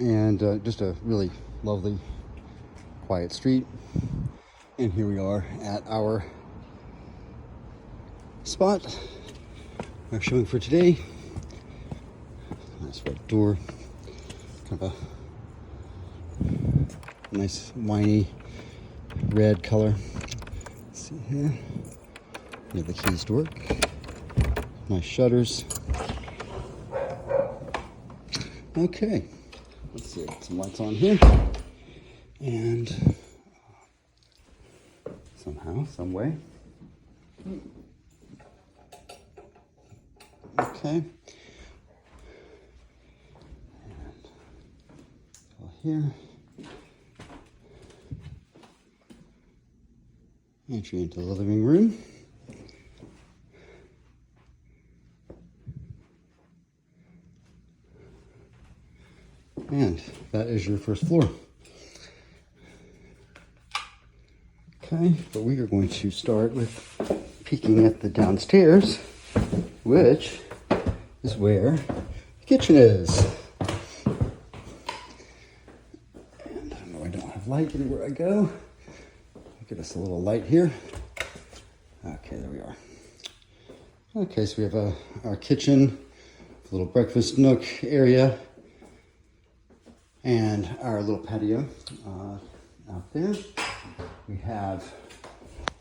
and just a really lovely, quiet street. And here we are at our spot, our showing for today. Nice red door, kind of a nice winey red color. Let's see here. We have the keys to work. Nice shutters. Okay, let's see. Get some lights on here, and somehow, some way. Okay. And go here. Entry into the living room. And that is your first floor. Okay, but we are going to start with peeking at the downstairs, which is where the kitchen is. And I know I don't have light anywhere I go. I'll give us a little light here. Okay, there we are. Okay, so we have our kitchen, a little breakfast nook area, and our little patio out there. We have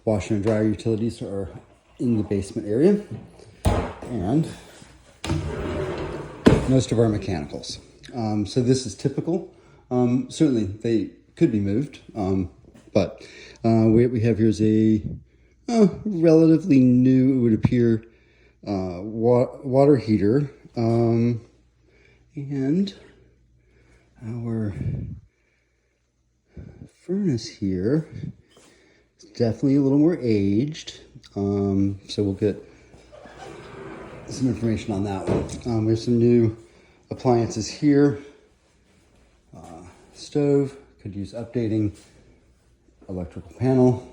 washer and dryer utilities are in the basement area, and most of our mechanicals. So this is typical. Certainly they could be moved, but what we have here is a relatively new, it would appear, water heater, and our furnace here is definitely a little more aged, so we'll get some information on that one. We have some new appliances here. Stove, could use updating. Electrical panel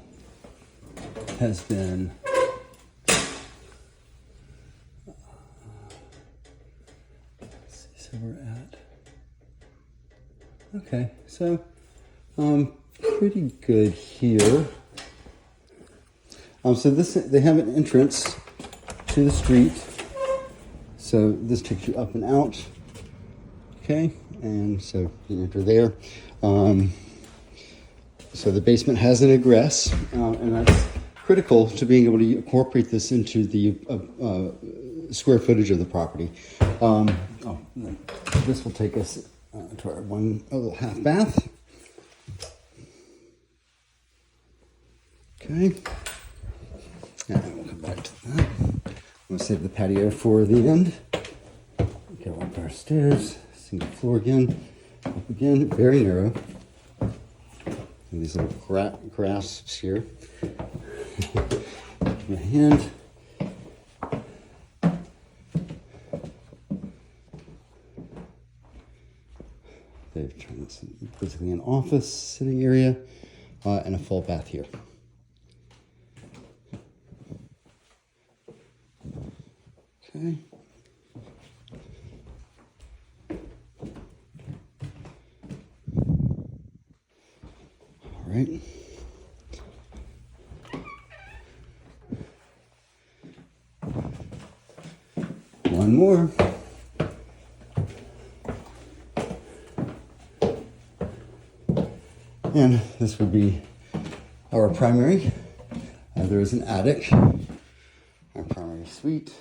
has been let's see, so we're at okay, so pretty good here. So this, they have an entrance to the street, so this takes you up and out. Okay, and so you can enter there. So the basement has an egress, and that's critical to being able to incorporate this into the square footage of the property. This will take us to our little half bath. Okay, and we'll come back to that. I'm going to save the patio for the end. Go up our stairs, single floor again, up again, very narrow. And these little grasps here. Give me a hand. They've turned this into basically an office sitting area, and a full bath here. Okay. All right. One more. And this would be our primary. There is an attic, our primary suite.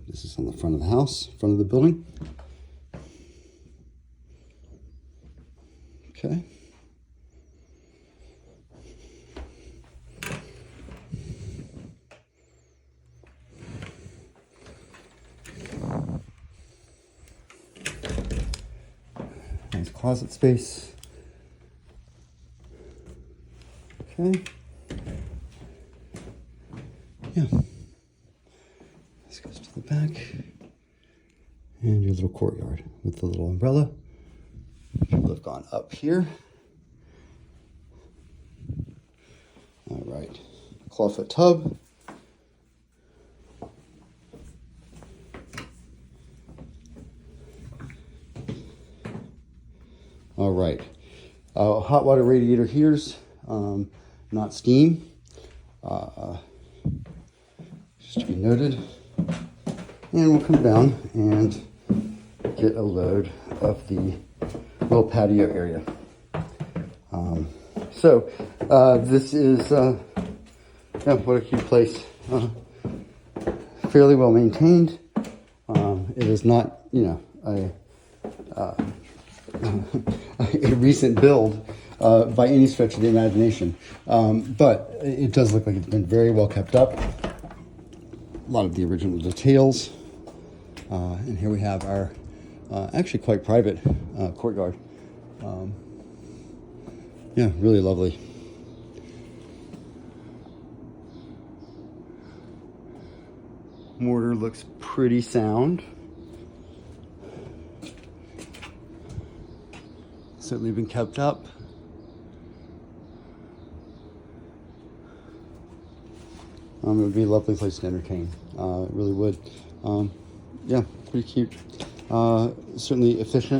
This is on the front of the house, front of the building. Okay. Nice closet space. Okay. Yeah. This goes to the back. And your little courtyard with the little umbrella. People have gone up here. All right. Clawfoot tub. hot water radiator heaters, not steam. Just to be noted. And we'll come down and get a load of the little patio area. This is, what a cute place. Fairly well maintained. It is not, a recent build by any stretch of the imagination. But it does look like it's been very well kept up. A lot of the original details. And here we have our actually quite private courtyard. Yeah, really lovely. Mortar looks pretty sound. Certainly been kept up. It would be a lovely place to entertain. It really would. Yeah, pretty cute. Certainly efficient.